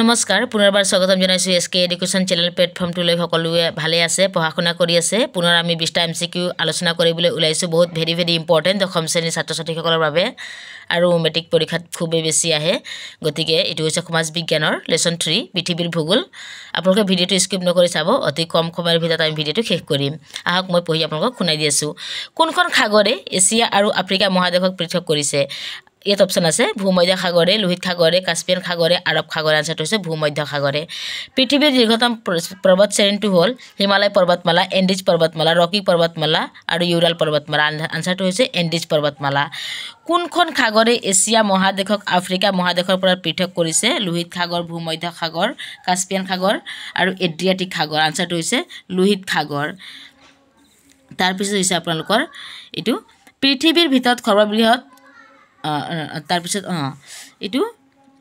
নমস্কাৰ পুনৰবাৰ স্বাগতম জনাইছো এসকে এডুকেশ্যন চেনেল প্লেটফৰ্মটোলৈ সকলোৱে ভালে আছে পঢ়া শুনা কৰি আছে পুনৰ আমি 20টা এমসিকিউ আলোচনা কৰিবলৈ ওলাইছো বহুত ভেৰি ইম্পৰ্টেন্ট দশম শ্ৰেণীৰ ছাত্ৰ ছাত্ৰীসকলৰ বাবে আৰু মেট্ৰিক পৰীক্ষাত খুবেই বেছি আহে গতিকে এটো হৈছে সমাজ বিজ্ঞানৰ লেসন 3 পৃথিৱীৰ ভূগোল আপোনালোকে ভিডিওটো স্কিপ নকৰি চাব অতি কম সময়ৰ ভিতৰত আমি ভিডিওটো শেষ কৰিম আহক মই পঢ়ি আপোনালোকক শুনাই দি আছো কোনখন সাগৰে এছিয়া আৰু আফ্ৰিকা মহাদেশক পৃথক কৰিছে ইয়াত অপশন আছে ভূমধ্য সাগৰে লোহিত সাগৰে কাস্পিয়ান সাগৰে আৰব সাগৰে আনসাৰটো হৈছে ভূমধ্য সাগৰে পৃথিৱীৰ দীৰ্ঘতম পৰ্বত শ্ৰেণীটো হ'ল হিমালয় পৰ্বতমালা এণ্ডিজ পৰ্বতমালা ৰকি পৰ্বতমালা আৰু ইউৰাল পৰ্বতমালা আনসাৰটো হৈছে এণ্ডিজ পৰ্বতমালা কোনখন সাগৰে এছিয়া মহাদেশক আফ্ৰিকা মহাদেশৰ পৰা পৃথক কৰিছে লোহিত সাগৰ ভূমধ্য সাগৰ কাস্পিয়ান সাগৰ আৰু এড্ৰিয়াটিক সাগৰ আনসাৰটো হৈছে লোহিত সাগৰ তাৰ পিছত হৈছে আপোনালোকৰ এটো পৃথিৱীৰ ভিতৰত সৰ্ববৃহৎ তাৰ পিছত এটো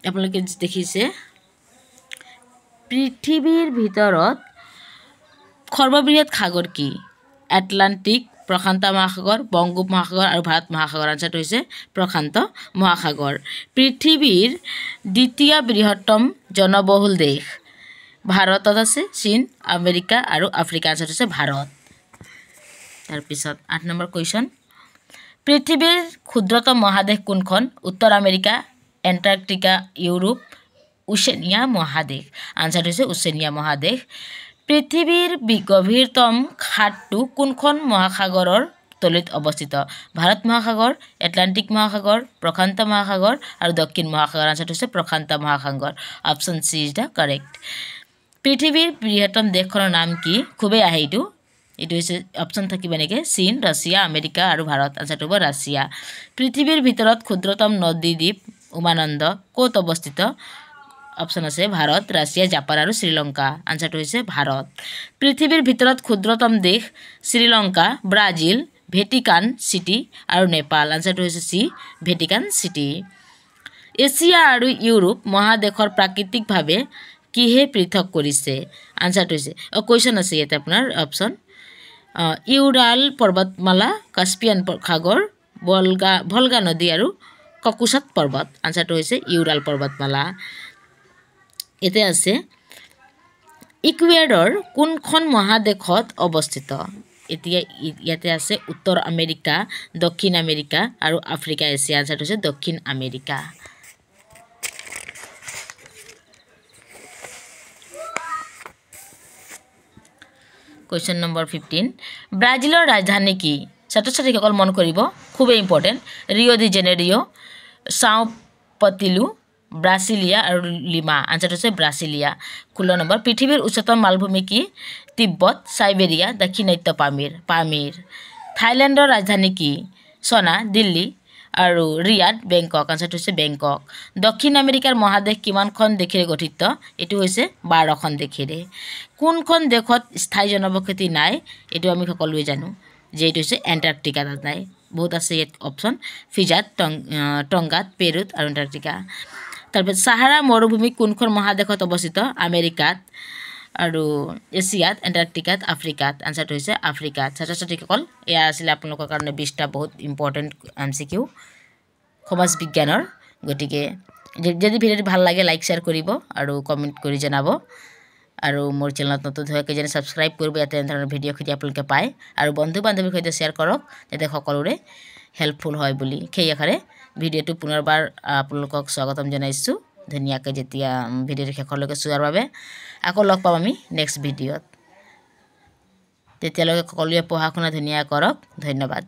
আপোনালোকে দেখিছে পৃথিৱীৰ ভিতৰত সৰ্ববৃহৎ সাগৰ কি আটলান্টিক প্ৰশান্ত মহাসাগৰ বংগোপ মহাসাগৰ আৰু ভাৰত মহাসাগৰ আনসাৰটো হৈছে প্ৰশান্ত মহাসাগৰ পৃথিৱীৰ দ্বিতীয় বৃহত্তম জনবহুল দেশ ভাৰতত আছে চীন আমেৰিকা আৰু আফ্ৰিকা আনসাৰটো হৈছে ভাৰত তাৰ পিছত 8 নম্বৰ কোৱেশ্চন পৃথিৱীৰ ক্ষুদ্ৰতম মহাদেশ কোনখন উত্তৰ আমেৰিকা এণ্টাৰ্কটিকা ইউৰোপ ওশেনিয়া মহাদেশ আনসাৰ হৈছে ওশেনিয়া মহাদেশ পৃথিৱীৰ গভীৰতম খাতটো কোনখন মহাসাগৰৰ তলিত অৱস্থিত ভাৰত মহাসাগৰ আটলান্টিক মহাসাগৰ প্ৰশান্ত মহাসাগৰ আৰু দক্ষিণ মহাসাগৰ আনসাৰ হৈছে প্ৰশান্ত মহাসাগৰ option C is the correct পৃথিৱীৰ বৃহত্তম দেশখনৰ নাম কি খুবেই আহে এটো হৈছে অপচন থাকিব নেকি চীন ৰাছিয়া আমেৰিকা আৰু ভাৰত আনসাৰটো হ'ব ৰাছিয়া পৃথিৱীৰ ভিতৰত ক্ষুদ্ৰতম নদী দ্বীপ উমানন্দ ক'ত অৱস্থিত অপচন আছে ভাৰত ৰাছিয়া জাপান আৰু শ্ৰীলংকা আনসাৰটো হৈছে ভাৰত পৃথিৱীৰ ভিতৰত ক্ষুদ্ৰতম দেশ শ্ৰীলংকা ব্ৰাজিল ভেটিকান সিটি আৰু নেপাল আনসাৰটো হৈছে সি ভেটিকান সিটি এছিয়া আৰু ইউৰোপ মহাদেশৰ প্ৰাকৃতিকভাৱে কিহে পৃথক কৰিছে আনসাৰটো হৈছে কোৱেশ্চন আছে ইয়াতে আপোনাৰ অপচন ইউৰাল পৰ্বতমালা কাস্পিয়ান সাগৰ ভলগা নদী আৰু ককুশত পৰ্বত আনসাৰটো হৈছে ইউৰাল পৰ্বতমালা এতে আছে ইকুৱেডৰ কোনখন মহাদেশত অৱস্থিত এতিয়া ইয়াতে আছে উত্তৰ আমেৰিকা দক্ষিণ আমেৰিকা আৰু আফ্ৰিকা এছিয়া আনসাৰটো হৈছে দক্ষিণ আমেৰিকা Question number 15 ব্ৰাজিলৰ ৰাজধানী কি ছাত্ৰ ছাত্ৰীসকল মন কৰিব খুবেই ইম্পৰ্টেন্ট ৰিও ডি জেনেৰিও সাও পতিলো ব্ৰাছিলিয়া আৰু লিমা আনসাৰ হৈছে ব্ৰাছিলিয়া 16 নম্বৰ পৃথিৱীৰ উচ্চতম মালভূমি কি তিব্বত সাইবেৰিয়া দক্ষিণাত্য পামিৰ থাইলেণ্ডৰ ৰাজধানী কি সনা দিল্লী আৰু ৰিয়াদ বেংকক আনসাৰ হৈছে বেংকক দক্ষিণ আমেৰিকাৰ মহাদেশ কিমানখন দেশেৰে গঠিত এটো হৈছে 12খন দেশেৰে কোনখন দেশত স্থায়ী জনবসতি নাই এটো আমি সকলোৱে জানো যে এটো হৈছে এণ্টাৰ্কটিকা নাই বহুত আছে ইয়াত অপচন ফিজাত টংগাত পেৰুত আৰু এণ্টাৰ্কটিকা তাৰপিছত সাহাৰা মৰুভূমি কোনখন মহাদেশত অৱস্থিত আমেৰিকাত আৰু এছিয়াত এণ্টাৰ্কটিকাত আফ্ৰিকাত আনসাৰটো হৈছে আফ্ৰিকাত ছাত্ৰ ছাত্ৰীসকল এয়া আছিল আপোনালোকৰ কাৰণে 20টা বহুত ইম্পৰ্টেন্ট এমসিকিউ সমাজ বিজ্ঞানৰ গতিকে যদি ভিডিওটো ভাল লাগে লাইক শেয়াৰ কৰিব আৰু কমেন্ট কৰি জনাব আৰু মোৰ চেনেলত নতুন হৈ কেজনে সাবস্ক্ৰাইব কৰিব ইয়াতে ধৰণৰ ভিডিও খিনি আপোনালোকে পায় আৰু বন্ধু বান্ধৱীৰ সৈতে শেয়াৰ কৰক যাতে সকলোৰে হেল্পফুল হয় বুলি খেয়াখাৰে ভিডিওটো পুনৰবাৰ আপোনালোকক স্বাগতম জনাইছো ধন্যবাদ যেতিয়া ভিডিওটো শেষলৈকে চোৱাৰ বাবে আকৌ লগ পাম আমি নেক্সট ভিডিওত তেতিয়ালৈকে সকলোৱে পঢ়া শুনা ধুনীয়া কৰক ধন্যবাদ